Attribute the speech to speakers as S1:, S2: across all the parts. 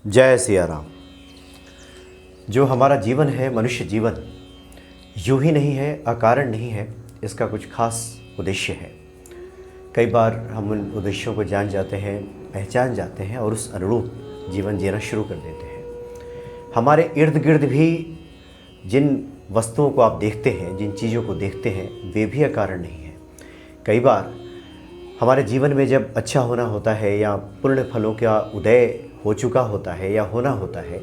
S1: जय सिया राम। जो हमारा जीवन है, मनुष्य जीवन, यूं ही नहीं है, अकारण नहीं है, इसका कुछ खास उद्देश्य है। कई बार हम उन उद्देश्यों को जान जाते हैं, पहचान जाते हैं और उस अनुरूप जीवन जीना शुरू कर देते हैं। हमारे इर्द गिर्द भी जिन वस्तुओं को आप देखते हैं, जिन चीज़ों को देखते हैं, वे भी अकारण नहीं है। कई बार हमारे जीवन में जब अच्छा होना होता है या पुण्य फलों का उदय हो चुका होता है या होना होता है,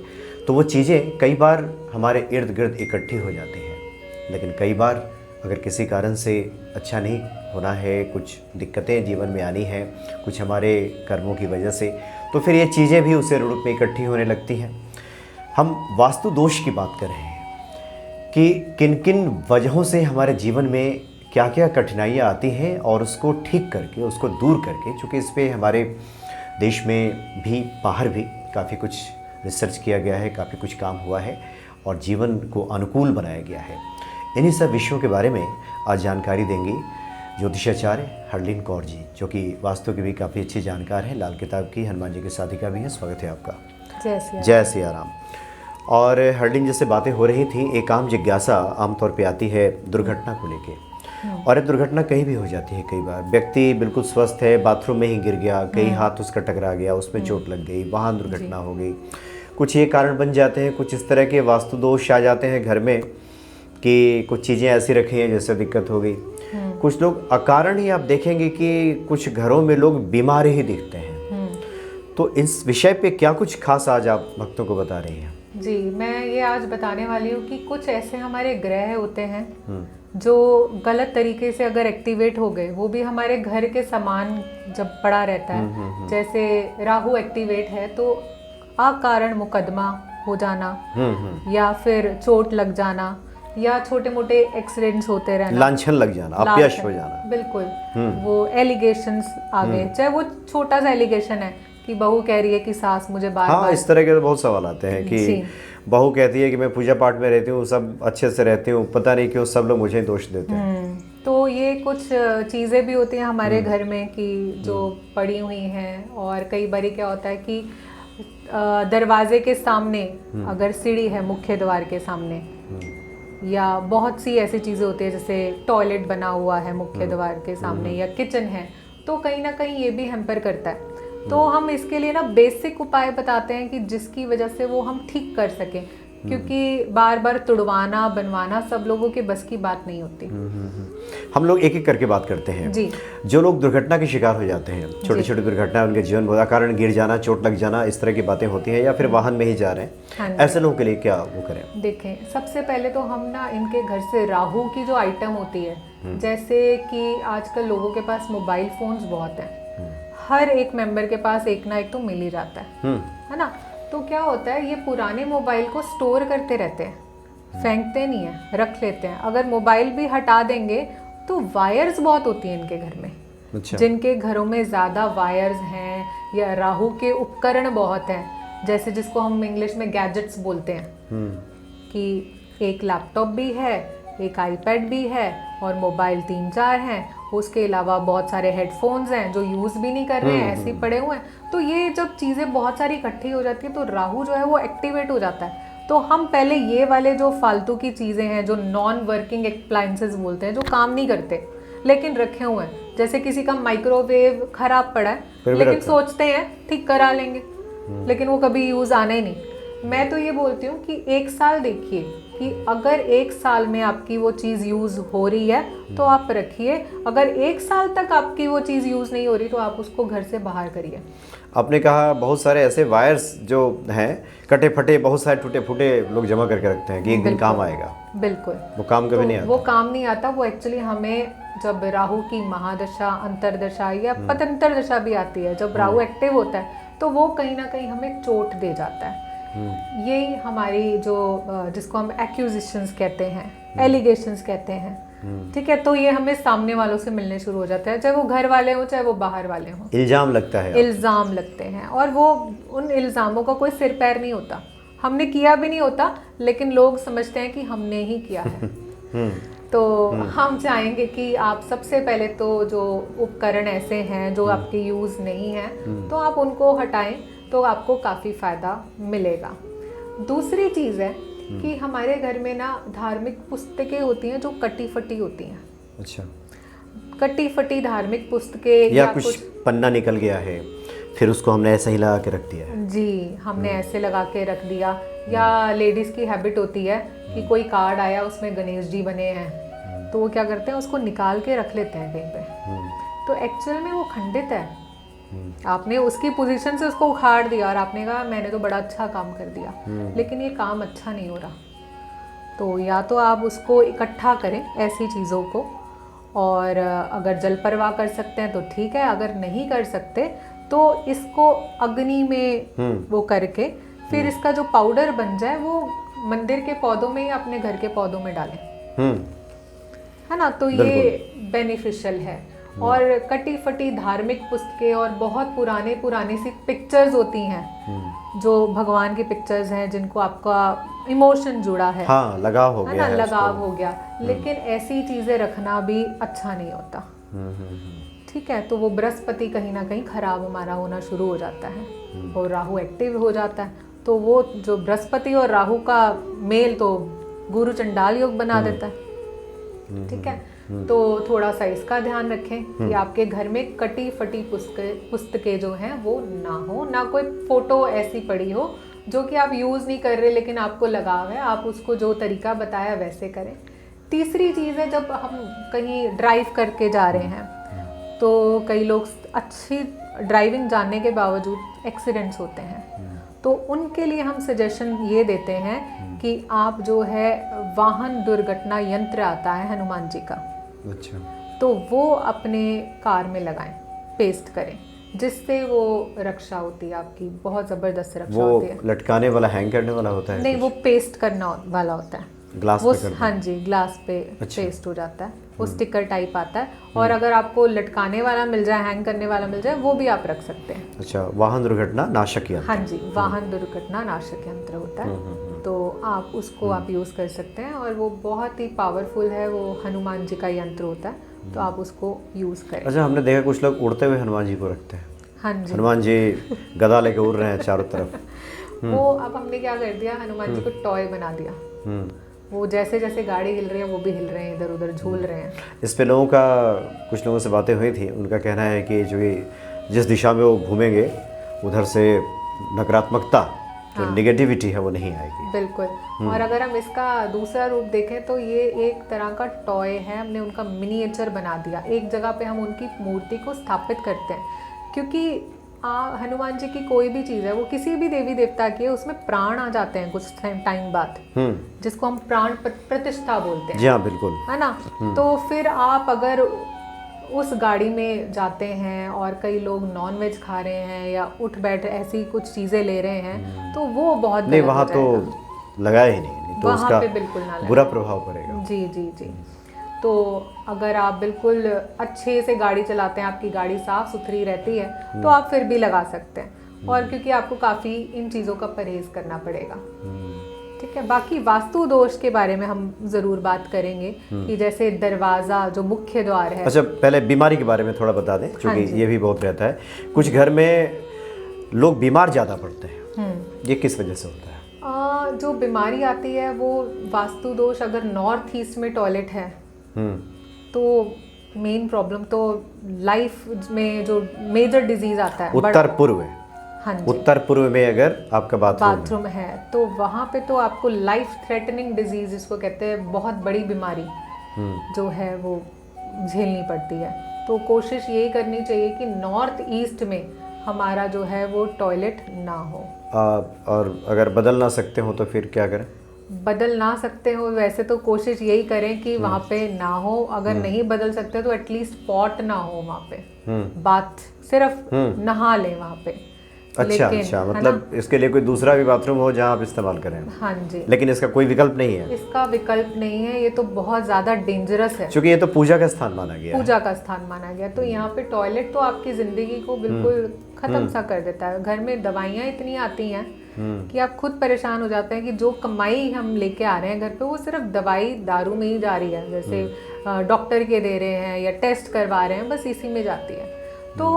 S1: तो वो चीज़ें कई बार हमारे इर्द गिर्द इकट्ठी हो जाती हैं। लेकिन कई बार अगर किसी कारण से अच्छा नहीं होना है, कुछ दिक्कतें जीवन में आनी हैं, कुछ हमारे कर्मों की वजह से, तो फिर ये चीज़ें भी उसी रूप में इकट्ठी होने लगती हैं। हम वास्तु दोष की बात कर रहे हैं कि किन किन वजहों से हमारे जीवन में क्या क्या कठिनाइयाँ आती हैं और उसको ठीक करके, उसको दूर करके, चूँकि इस पर हमारे देश में भी बाहर भी काफ़ी कुछ रिसर्च किया गया है, काफ़ी कुछ काम हुआ है और जीवन को अनुकूल बनाया गया है। इन्हीं सब विषयों के बारे में आज जानकारी देंगी ज्योतिषाचार्य हरलीन कौर जी, जो कि वास्तु की भी काफ़ी अच्छी जानकार हैं, लाल किताब की, हनुमान जी की साधिका भी हैं। स्वागत है आपका। जय सिया राम। और हरलीन जैसे बातें हो रही थी, एक आम जिज्ञासा आमतौर पर आती है दुर्घटना को लेकर। और ये दुर्घटना कहीं भी हो जाती है। कई बार व्यक्ति बिल्कुल स्वस्थ है, बाथरूम में ही गिर गया, कहीं हाथ उसका टकरा गया, उसमें चोट लग गई, वाहन दुर्घटना हो गई। कुछ ये कारण बन जाते हैं, कुछ इस तरह के वास्तु दोष आ जाते हैं घर में कि कुछ चीज़ें ऐसी रखी हैं जैसे दिक्कत हो गई। कुछ लोग अकारण ही आप देखेंगे कि कुछ घरों में लोग बीमार ही दिखते हैं। तो इस विषय पे क्या कुछ खास आज आप भक्तों को बता रही हैं?
S2: जी, मैं ये आज बताने वाली हूँ कि कुछ ऐसे हमारे ग्रह होते हैं जो गलत तरीके से अगर एक्टिवेट हो गए, वो भी हमारे घर के समान जब पड़ा रहता है, जैसे राहु एक्टिवेट है तो अकारण मुकदमा हो जाना, या फिर चोट लग जाना, या छोटे मोटे एक्सीडेंट्स होते रहना,
S1: लांछन लग जाना, अपयश हो जाना।
S2: बिल्कुल, वो एलिगेशंस आ गए, चाहे वो छोटा सा एलिगेशन है कि बहू कह रही है कि सास मुझे बार-बार,
S1: इस तरह के तो बहुत सवाल आते हैं कि बहू कहती है कि मैं पूजा पाठ में रहती हूँ, सब अच्छे से रहती हूँ, पता नहीं क्यों सब लोग मुझे दोष देते हैं।
S2: तो ये कुछ चीज़ें भी होती हैं हमारे घर में कि जो पड़ी हुई हैं। और कई बारी क्या होता है कि दरवाजे के सामने अगर सीढ़ी है, मुख्य द्वार के सामने, या बहुत सी ऐसी चीज़ें होती है जैसे टॉयलेट बना हुआ है मुख्य द्वार के सामने, या किचन है, तो कहीं ना कहीं ये भी हैम्पर करता है। तो हम इसके लिए ना बेसिक उपाय बताते हैं कि जिसकी वजह से वो हम ठीक कर सकें, क्योंकि बार बार तुड़वाना बनवाना सब लोगों के बस की बात नहीं होती।
S1: हम लोग एक एक करके बात करते हैं जी। जो लोग दुर्घटना के शिकार हो जाते हैं, छोटी छोटी दुर्घटना उनके जीवन में कारण गिर जाना, चोट लग जाना, इस तरह की बातें होती हैं, या फिर वाहन में ही जा रहे हैं, ऐसे लोगों के लिए क्या वो करें?
S2: देखें, सबसे पहले तो हम ना इनके घर से राहु की जो आइटम होती है, जैसे कि आजकल लोगों के पास मोबाइल फोन्स बहुत हैं, हर एक मेंबर के पास एक ना एक तो मिल ही जाता है ना। तो क्या होता है, ये पुराने मोबाइल को स्टोर करते रहते हैं, फेंकते नहीं है, रख लेते हैं। अगर मोबाइल भी हटा देंगे तो वायर्स बहुत होती हैं इनके घर में। अच्छा। जिनके घरों में ज़्यादा वायर्स हैं या राहु के उपकरण बहुत हैं, जैसे जिसको हम इंग्लिश में गैजेट्स बोलते हैं, कि एक लैपटॉप भी है, एक आईपैड भी है और मोबाइल 3-4 हैं, उसके अलावा बहुत सारे हेडफोन्स हैं जो यूज़ भी नहीं कर रहे हैं, ऐसे ही पड़े हुए हैं। तो ये जब चीज़ें बहुत सारी इकट्ठी हो जाती हैं तो राहु जो है वो एक्टिवेट हो जाता है। तो हम पहले ये वाले जो फालतू की चीज़ें हैं, जो नॉन वर्किंग अप्लायंसेस बोलते हैं, जो काम नहीं करते लेकिन रखे हुए हैं, जैसे किसी का माइक्रोवेव खराब पड़ा है लेकिन सोचते हैं ठीक करा लेंगे, लेकिन वो कभी यूज़ आना ही नहीं। मैं तो ये बोलती हूँ कि 1 साल देखिए कि अगर 1 साल में आपकी वो चीज़ यूज़ हो रही है तो आप रखिए, अगर 1 साल तक आपकी वो चीज़ यूज़ नहीं हो रही तो आप उसको घर से बाहर करिए।
S1: आपने कहा बहुत सारे ऐसे वायर्स जो हैं कटे फटे, बहुत सारे टूटे फूटे लोग जमा करके रखते हैं कि एक दिन काम आएगा।
S2: बिल्कुल,
S1: वो काम कभी नहीं आता।
S2: वो काम नहीं आता। वो एक्चुअली हमें जब राहु की महादशा, अंतरदशा या पतंतर दशा भी आती है, जब राहु एक्टिव होता है तो वो कहीं ना कहीं हमें चोट दे जाता है। यही हमारी जो जिसको हम एक्यूजिशंस कहते हैं, एलिगेशंस कहते हैं, ठीक है। तो ये हमें सामने वालों से मिलने शुरू हो जाता है, चाहे वो घर वाले हो चाहे वो बाहर वाले हो।
S1: इल्जाम लगता है, इल्जाम
S2: लगते हैं, और वो उन इल्जामों का कोई सिर पैर नहीं होता, हमने किया भी नहीं होता, लेकिन लोग समझते हैं कि हमने ही किया है। तो हम चाहेंगे कि आप सबसे पहले तो जो उपकरण ऐसे हैं जो आपके यूज़ नहीं हैं तो आप उनको हटाएं। तो आपको काफ़ी फ़ायदा मिलेगा। दूसरी चीज़ है कि हमारे घर में ना धार्मिक पुस्तकें होती हैं जो कटी फटी होती हैं।
S1: अच्छा,
S2: कटी फटी धार्मिक पुस्तकें
S1: या कुछ पन्ना निकल गया है फिर उसको हमने ऐसा ही लगा के रख दिया है।
S2: जी, हमने ऐसे लगा के रख दिया। या लेडीज़ की हैबिट होती है कि कोई कार्ड आया उसमें गणेश जी बने हैं, तो वो क्या करते हैं उसको निकाल के रख लेते हैं कहीं पे। तो एक्चुअल में वो खंडित है। आपने उसकी पोजीशन से उसको उखाड़ दिया और आपने कहा मैंने तो बड़ा अच्छा काम कर दिया, लेकिन ये काम अच्छा नहीं हो रहा। तो या तो आप उसको इकट्ठा करें ऐसी चीज़ों को, और अगर जल प्रवाह कर सकते हैं तो ठीक है, अगर नहीं कर सकते तो इसको अग्नि में वो करके फिर इसका जो पाउडर बन जाए वो मंदिर के पौधों में या अपने घर के पौधों में डालें, है ना। तो ये बेनिफिशियल है। और कटी फटी धार्मिक पुस्तकें और बहुत पुरानी सी पिक्चर्स होती हैं जो भगवान की पिक्चर्स हैं जिनको आपका इमोशन जुड़ा है,
S1: हाँ, लगाव हो गया
S2: है ना, लगाव हो गया, लेकिन ऐसी चीज़ें रखना भी अच्छा नहीं होता। ठीक है, तो वो बृहस्पति कहीं ना कहीं खराब हमारा होना शुरू हो जाता है और राहु एक्टिव हो जाता है। तो वो जो बृहस्पति और राहु का मेल तो गुरु चंडाल योग बना देता है। ठीक है, तो थोड़ा सा इसका ध्यान रखें कि आपके घर में कटी फटी पुस्तकें जो हैं वो ना हो, ना कोई फोटो ऐसी पड़ी हो जो कि आप यूज़ नहीं कर रहे लेकिन आपको लगाव है, आप उसको जो तरीका बताया वैसे करें। तीसरी चीज़ है, जब हम कहीं ड्राइव करके जा रहे हैं तो कई लोग अच्छी ड्राइविंग जानने के बावजूद एक्सीडेंट्स होते हैं, तो उनके लिए हम सजेशन ये देते हैं कि आप जो है वाहन दुर्घटना यंत्र आता है हनुमान जी का,
S1: अच्छा,
S2: तो वो अपने कार में लगाएं, पेस्ट करें, जिससे वो रक्षा होती है आपकी, बहुत ज़बरदस्त रक्षा होती है।
S1: वो लटकाने वाला, हैंग करने वाला होता है?
S2: नहीं, वो पेस्ट करना वाला होता है,
S1: ग्लास
S2: वो,
S1: पे
S2: हाँ जी, ग्लास पे पेस्ट हो जाता है, वो स्टिकर टाइप आता है। और अगर आपको लटकाने वाला मिल जाए, हैंग करने वाला मिल जाए, वो भी आप रख सकते हैं।
S1: अच्छा, वाहन दुर्घटना नाशक यंत्र।
S2: हाँ जी, वाहन दुर्घटना नाशक यंत्र होता है, तो आप उसको आप यूज़ कर सकते हैं और वो बहुत ही पावरफुल है, वो हनुमान जी का यंत्र होता है, तो आप उसको यूज़ करें।
S1: अच्छा, हमने देखा कुछ लोग उड़ते हुए हनुमान जी को रखते हैं।
S2: हाँ जी,
S1: हनुमान जी गदा लेके उड़ रहे हैं चारों तरफ।
S2: वो अब हमने क्या कर दिया, हनुमान जी को टॉय बना दिया। वो जैसे जैसे गाड़ी हिल रही है वो भी हिल रहे हैं, इधर उधर झूल रहे हैं।
S1: इस पे लोगों का, कुछ लोगों से बातें हुई थी, उनका कहना है कि जो जिस दिशा में वो घूमेंगे उधर से नकारात्मकता, जो नेगेटिविटी है वो नहीं आएगी।
S2: बिल्कुल। और अगर हम इसका दूसरा रूप देखें तो ये एक तरह का टॉय है, हमने उनका मिनिएचर बना दिया, एक जगह पे हम उनकी मूर्ति को स्थापित करते हैं, क्योंकि हनुमान जी की कोई भी चीज़ है, वो किसी भी देवी देवता की है, उसमें प्राण आ जाते हैं कुछ टाइम बाद, जिसको हम प्राण प्रतिष्ठा बोलते हैं।
S1: जी हाँ, बिल्कुल, है
S2: ना। तो फिर आप अगर उस गाड़ी में जाते हैं और कई लोग नॉनवेज खा रहे हैं या उठ बैठ ऐसी कुछ चीज़ें ले रहे हैं, तो वो बहुत
S1: नहीं, वहाँ तो लगाया ही नहीं, तो उसका
S2: बिल्कुल ना
S1: बुरा प्रभाव पड़ेगा।
S2: जी जी जी। तो अगर आप बिल्कुल अच्छे से गाड़ी चलाते हैं, आपकी गाड़ी साफ सुथरी रहती है, तो आप फिर भी लगा सकते हैं। और क्योंकि आपको काफ़ी इन चीज़ों का परहेज करना पड़ेगा। ठीक है, बाकी वास्तु दोष के बारे में हम ज़रूर बात करेंगे कि जैसे दरवाज़ा जो मुख्य द्वार है।
S1: अच्छा, पहले बीमारी के बारे में थोड़ा बता दें, क्योंकि ये भी बहुत रहता है। कुछ घर में लोग बीमार ज़्यादा पड़ते हैं, ये किस वजह से होता है?
S2: जो बीमारी आती है वो वास्तु दोष, अगर नॉर्थ ईस्ट में टॉयलेट है तो मेन प्रॉब्लम तो लाइफ में जो मेजर डिजीज आता है
S1: उत्तर पूर्व,
S2: हाँ जी,
S1: उत्तर पूर्व में अगर आपका बाथरूम
S2: है तो वहाँ पे तो आपको लाइफ थ्रेटनिंग डिजीज, जिसको कहते हैं बहुत बड़ी बीमारी जो है वो झेलनी पड़ती है। तो कोशिश यही करनी चाहिए कि नॉर्थ ईस्ट में हमारा जो है वो टॉयलेट ना हो।
S1: और अगर बदल ना सकते हो तो फिर क्या करें?
S2: बदल ना सकते हो वैसे तो कोशिश यही करें कि वहाँ पे ना हो, अगर नहीं बदल सकते तो एटलीस्ट पॉट ना हो वहाँ पे, बाथ सिर्फ नहा लें वहाँ पे।
S1: अच्छा, मतलब इसके लिए कोई दूसरा भी बाथरूम हो जहाँ आप इस्तेमाल करें?
S2: हाँ जी,
S1: लेकिन इसका कोई विकल्प नहीं है?
S2: इसका विकल्प नहीं है, ये तो बहुत ज़्यादा डेंजरस है,
S1: क्योंकि ये तो पूजा का स्थान माना गया,
S2: पूजा का स्थान माना गया। तो यहाँ पे टॉयलेट तो आपकी ज़िंदगी को बिल्कुल ख़त्म सा कर देता है। घर में दवाइयाँ इतनी आती हैं कि आप खुद परेशान हो जाते हैं कि जो कमाई हम लेके आ रहे हैं घर पे वो सिर्फ दवाई दारू में ही जा रही है, जैसे डॉक्टर के दे रहे हैं या टेस्ट करवा रहे हैं, बस इसी में जाती है। तो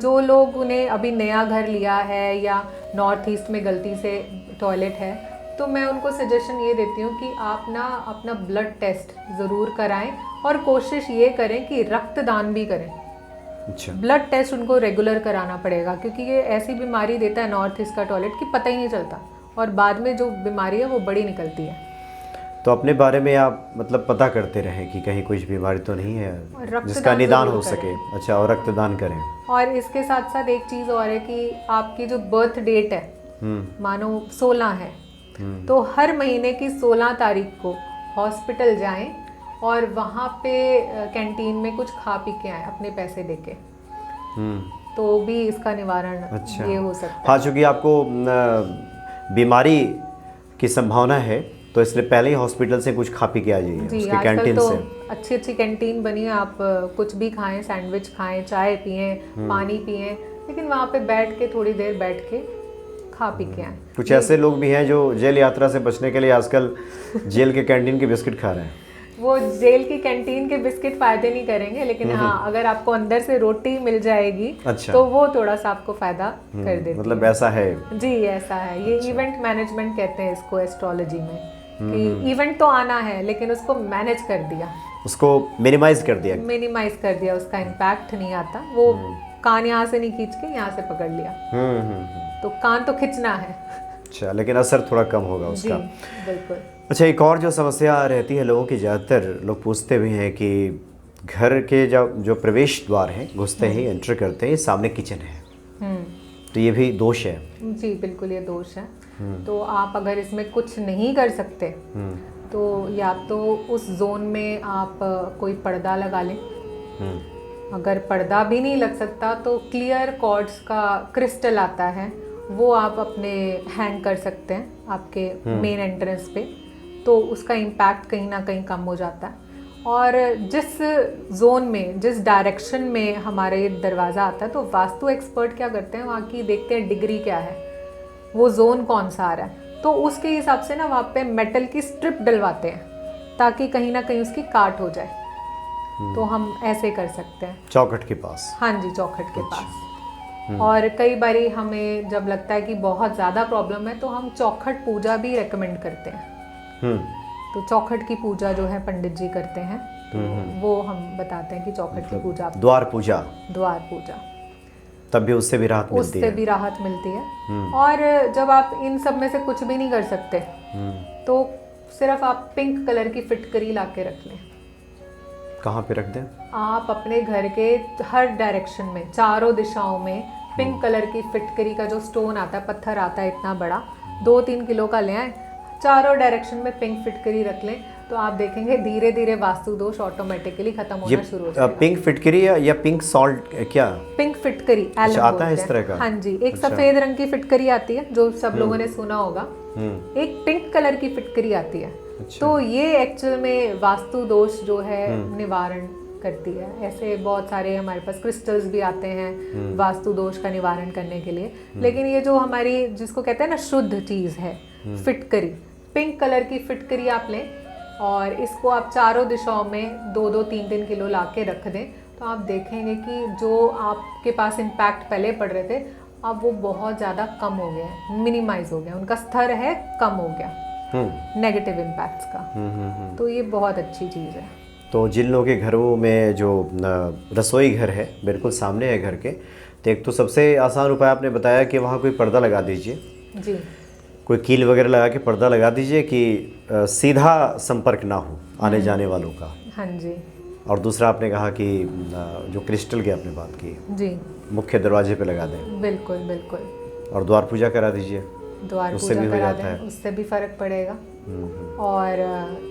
S2: जो लोग उन्हें अभी नया घर लिया है या नॉर्थ ईस्ट में गलती से टॉयलेट है, तो मैं उनको सजेशन ये देती हूँ कि आप ना अपना ब्लड टेस्ट ज़रूर कराएं और कोशिश ये करें कि रक्तदान भी करें।
S1: अच्छा।
S2: ब्लड टेस्ट उनको रेगुलर कराना पड़ेगा, क्योंकि ये ऐसी बीमारी देता है नॉर्थ ईस्ट का टॉयलेट कि पता ही नहीं चलता, और बाद में जो बीमारी है वो बड़ी निकलती है।
S1: तो अपने बारे में आप मतलब पता करते रहें कि कहीं कुछ बीमारी तो नहीं है
S2: रक्तदान
S1: जिसका निदान हो
S2: जरूर
S1: सके। अच्छा, और रक्तदान करें।
S2: और इसके साथ साथ एक चीज़ और है कि आपकी जो बर्थ डेट है, मानो 16 है, तो हर महीने की 16 तारीख को हॉस्पिटल जाएं और वहाँ पे कैंटीन में कुछ खा पी के आएं अपने पैसे देके, तो भी इसका निवारण
S1: अच्छा।
S2: ये हो सकता है।
S1: हाँ, चूँकि आपको बीमारी की संभावना है तो इसलिए पहले ही हॉस्पिटल से कुछ खा पी के आ जाइए,
S2: जी,
S1: उसके
S2: आजकल
S1: कैंटीन
S2: तो
S1: से।
S2: अच्छी अच्छी कैंटीन बनी है, आप कुछ भी खाएं, सैंडविच खाएं, चाय पिएं, पानी पिएं, लेकिन वहाँ पे बैठ के थोड़ी देर बैठ के खा पी के आएं।
S1: कुछ ऐसे लोग भी हैं जो जेल यात्रा से बचने के लिए आजकल जेल के कैंटीन के बिस्किट खा रहे हैं।
S2: वो जेल की कैंटीन के बिस्किट फायदे नहीं करेंगे, लेकिन हाँ, अगर आपको अंदर से रोटी मिल जाएगी
S1: अच्छा।
S2: तो वो थोड़ा सा आपको फायदा कर देती
S1: मतलब ऐसा है।
S2: है। जी, ऐसा है। ये इवेंट मैनेजमेंट कहते हैं इसको एस्ट्रोलॉजी में, कि इवेंट तो आना है लेकिन उसको मैनेज कर दिया,
S1: उसको मिनिमाइज कर दिया।
S2: मिनिमाइज कर दिया, उसका इम्पैक्ट नहीं आता। वो कान यहाँ से नहीं खींच के यहाँ से पकड़ लिया, तो कान तो खींचना है।
S1: अच्छा, लेकिन असर थोड़ा कम होगा
S2: जी,
S1: उसका।
S2: बिल्कुल।
S1: अच्छा, एक और जो समस्या रहती है लोगों की, ज़्यादातर लोग पूछते भी हैं कि घर के जो प्रवेश द्वार है, घुसते ही एंटर करते ही सामने किचन है, तो ये भी दोष है।
S2: जी, बिल्कुल, ये दोष है। तो आप अगर इसमें कुछ नहीं कर सकते तो या तो उस जोन में आप कोई पर्दा लगा लें। अगर पर्दा भी नहीं लग सकता तो क्लियर कॉर्ड्स का क्रिस्टल आता है, वो आप अपने हैंग कर सकते हैं आपके मेन एंट्रेंस पे, तो उसका इम्पैक्ट कहीं ना कहीं कम हो जाता है। और जिस जोन में, जिस डायरेक्शन में हमारे ये दरवाज़ा आता है, तो वास्तु एक्सपर्ट क्या करते हैं, वहाँ की देखते हैं डिग्री क्या है, वो जोन कौन सा आ रहा है, तो उसके हिसाब से ना वहाँ पे मेटल की स्ट्रिप डलवाते हैं ताकि कहीं ना कहीं उसकी काट हो जाए। तो हम ऐसे कर सकते हैं
S1: चौखट के पास।
S2: हाँ जी, चौखट के पास। और कई बारी हमें जब लगता है कि बहुत ज़्यादा प्रॉब्लम है तो हम चौखट पूजा भी रेकमेंड करते हैं। तो चौखट की पूजा जो है पंडित जी करते हैं, तो वो हम बताते हैं कि चौखट की पूजा,
S1: द्वार पूजा,
S2: द्वार पूजा,
S1: तब भी उससे भी राहत मिलती है।
S2: उससे भी राहत मिलती है। और जब आप इन सब में से कुछ भी नहीं कर सकते तो सिर्फ आप पिंक कलर की फिटकरी ला के रख लें।
S1: कहाँ पे रख दें?
S2: आप अपने घर के हर डायरेक्शन में, चारों दिशाओं में पिंक कलर की फिटकरी का जो स्टोन आता है, पत्थर आता है इतना बड़ा, 2-3 किलो का ले आए, चारों डायरेक्शन में पिंक फिटकरी रख लें, तो आप देखेंगे धीरे धीरे वास्तु दोष ऑटोमेटिकली खत्म होना शुरू हो जाएगा।
S1: पिंक फिटकरी या पिंक सॉल्ट क्या?
S2: पिंक फिटकरी
S1: अच्छा, आता है इस तरह का?
S2: हाँ जी, एक सफेद रंग की फिटकरी आती है जो सब लोगों ने सुना होगा, एक पिंक कलर की फिटकरी आती है। तो ये एक्चुअल में वास्तु दोष जो है निवारण करती है। ऐसे बहुत सारे हमारे पास क्रिस्टल्स भी आते हैं वास्तु दोष का निवारण करने के लिए, लेकिन ये जो हमारी जिसको कहते हैं ना शुद्ध चीज़ है, फिटकरी, पिंक कलर की फिटकरी आप लें और इसको आप चारों दिशाओं में 2-2, 3-3 किलो ला के रख दें, तो आप देखेंगे कि जो आपके पास इम्पैक्ट पहले पड़ रहे थे अब वो बहुत ज़्यादा कम हो गया है, मिनिमाइज हो गया, उनका स्तर है कम हो गया नेगेटिव इम्पैक्ट्स का। तो ये बहुत अच्छी चीज़ है।
S1: तो जिन लोगों के घरों में जो रसोई घर है बिल्कुल सामने है घर के, तो एक तो सबसे आसान उपाय आपने बताया कि वहाँ कोई पर्दा लगा दीजिए,
S2: जी,
S1: कोई कील वगैरह लगा के पर्दा लगा दीजिए कि सीधा संपर्क ना हो आने जाने वालों का।
S2: हाँ जी।
S1: और दूसरा आपने कहा कि जो क्रिस्टल की आपने बात की
S2: जी,
S1: मुख्य दरवाजे पे लगा दें।
S2: बिल्कुल बिल्कुल।
S1: और द्वार पूजा करा दीजिए,
S2: द्वार
S1: उससे
S2: पूजा
S1: भी हो
S2: करा
S1: जाता है।
S2: दें, उससे भी फर्क पड़ेगा। और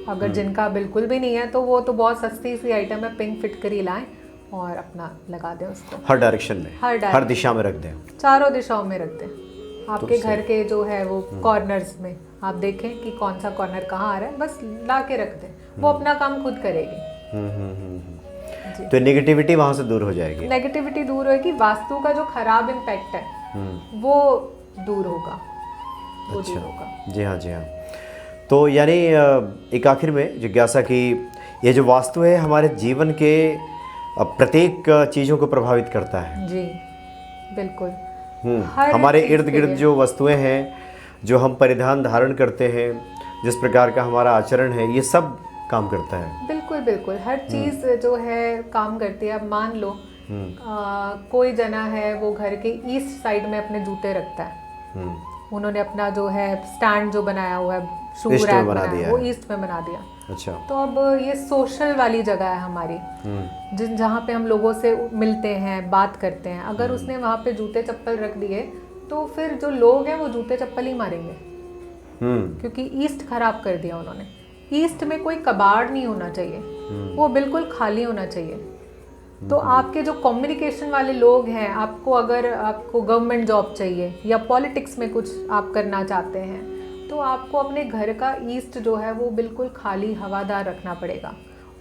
S2: अगर जिनका बिल्कुल भी नहीं है तो वो तो बहुत सस्ती सी आइटम है, पिंक फिटकरी लाएं और अपना लगा दें उसको
S1: हर डायरेक्शन में, हर दिशा में रख दें,
S2: चारों दिशाओं में रख दें। आपके घर के जो है वो कॉर्नर्स में आप देखें कि कौन सा कॉर्नर कहाँ आ रहा है, बस ला के रख दें, वो अपना काम खुद करेगी।
S1: तो नेगेटिविटी वहाँ से दूर हो जाएगी,
S2: नेगेटिविटी दूर होगी, वास्तु का जो खराब इम्पैक्ट है वो दूर होगा, वो दूर होगा।
S1: जी हाँ, जी हाँ। तो यानी एक आखिर में जिज्ञासा की, ये जो वास्तु है हमारे जीवन के प्रत्येक चीज़ों को प्रभावित करता है।
S2: जी बिल्कुल। हर
S1: हमारे
S2: चीज़
S1: इर्द
S2: के
S1: गिर्द
S2: लिए।
S1: जो वस्तुएं हैं, जो हम परिधान धारण करते हैं, जिस प्रकार का हमारा आचरण है, ये सब काम करता है।
S2: बिल्कुल बिल्कुल, हर चीज़ जो है काम करती है। अब मान लो कोई जना है, वो घर के ईस्ट साइड में अपने जूते रखता है। उन्होंने अपना जो है स्टैंड जो बनाया हुआ है, शू
S1: ईस्ट में
S2: रैक
S1: बना
S2: बनाया,
S1: दिया
S2: वो
S1: है।
S2: ईस्ट में बना दिया।
S1: अच्छा।
S2: तो अब ये सोशल वाली जगह है हमारी, जहाँ पे हम लोगों से मिलते हैं, बात करते हैं। अगर उसने वहाँ पे जूते चप्पल रख दिए तो फिर जो लोग हैं वो जूते चप्पल ही मारेंगे, क्योंकि ईस्ट खराब कर दिया उन्होंने। ईस्ट में कोई कबाड़ नहीं होना चाहिए, वो बिल्कुल खाली होना चाहिए। तो आपके जो कम्युनिकेशन वाले लोग हैं, आपको अगर आपको गवर्नमेंट जॉब चाहिए या पॉलिटिक्स में कुछ आप करना चाहते हैं, तो आपको अपने घर का ईस्ट जो है वो बिल्कुल खाली हवादार रखना पड़ेगा।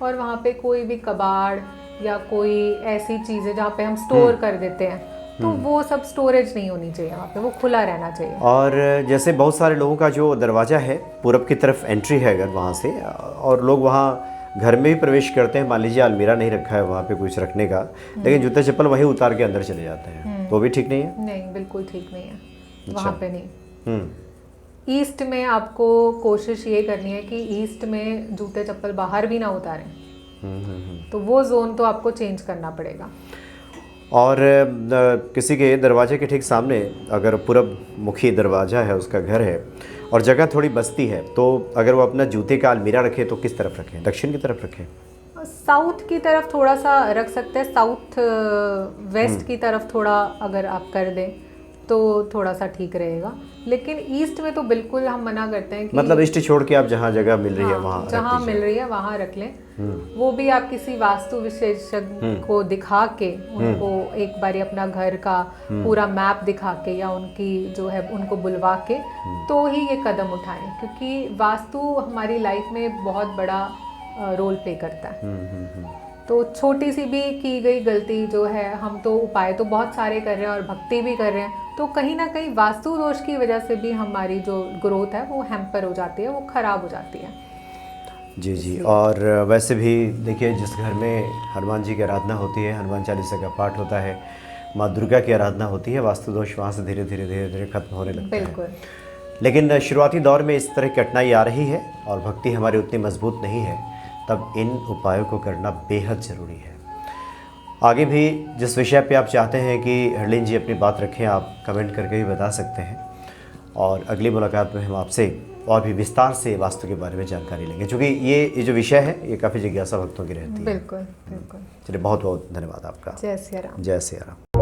S2: और वहाँ पे कोई भी कबाड़ या कोई ऐसी चीज़ें जहाँ पे हम स्टोर कर देते हैं, तो वो सब स्टोरेज नहीं होनी चाहिए वहाँ पे, वो खुला रहना चाहिए।
S1: और जैसे बहुत सारे लोगों का जो दरवाज़ा है, पूरब की तरफ एंट्री है अगर वहाँ से, और लोग वहाँ घर में भी प्रवेश करते हैं, मान लीजिए अलमीरा नहीं रखा है वहाँ पे कुछ रखने का, लेकिन जूते चप्पल वहीं उतार के अंदर चले जाते हैं, तो भी ठीक नहीं है?
S2: नहीं, बिल्कुल ठीक नहीं है।
S1: अच्छा।
S2: वहाँ पे नहीं। ईस्ट में आपको कोशिश ये करनी है कि ईस्ट में जूते चप्पल बाहर भी ना उतारें। तो वो जोन तो आपको चेंज करना पड़ेगा।
S1: और किसी के दरवाजे के ठीक सामने अगर पूरब मुखी दरवाज़ा है, उसका घर है, और जगह थोड़ी बस्ती है, तो अगर वो अपना जूते का अलमीरा रखे तो किस तरफ रखें? दक्षिण की तरफ रखें?
S2: साउथ की तरफ थोड़ा सा रख सकते हैं, साउथ वेस्ट की तरफ थोड़ा अगर आप कर दें तो थोड़ा सा ठीक रहेगा। लेकिन ईस्ट में तो बिल्कुल हम मना करते हैं कि
S1: मतलब ईस्ट छोड़ के आप जहाँ जगह मिल रही है वहाँ
S2: जहाँ मिल रही है वहाँ रख लें। वो भी आप किसी वास्तु विशेषज्ञ को दिखा के, उनको एक बारी अपना घर का पूरा मैप दिखा के या उनकी जो है उनको बुलवा के तो ही ये कदम उठाएं, क्योंकि वास्तु हमारी लाइफ में बहुत बड़ा रोल प्ले करता है। तो छोटी सी भी की गई गलती जो है, हम तो उपाय तो बहुत सारे कर रहे हैं और भक्ति भी कर रहे हैं, तो कहीं ना कहीं वास्तु दोष की वजह से भी हमारी जो ग्रोथ है वो हैम्पर हो जाती है, वो खराब हो जाती है।
S1: जी जी। और वैसे भी देखिए, जिस घर में हनुमान जी की आराधना होती है, हनुमान चालीसा का पाठ होता है, माँ दुर्गा की आराधना होती है, वास्तु दोष वहाँ से धीरे धीरे खत्म होने लगता है।
S2: बिल्कुल।
S1: लेकिन शुरुआती दौर में इस तरह की कठिनाई आ रही है और भक्ति हमारी उतनी मजबूत नहीं है, तब इन उपायों को करना बेहद ज़रूरी है। आगे भी जिस विषय पे आप चाहते हैं कि हरलीन जी अपनी बात रखें, आप कमेंट करके भी बता सकते हैं, और अगली मुलाकात में हम आपसे और भी विस्तार से वास्तु के बारे में जानकारी लेंगे, क्योंकि ये जो विषय है ये काफ़ी जिज्ञासा भक्तों की रहती है।
S2: बिल्कुल बिल्कुल।
S1: चलिए, बहुत बहुत धन्यवाद आपका।
S2: जय सिया राम।
S1: जय सिया राम।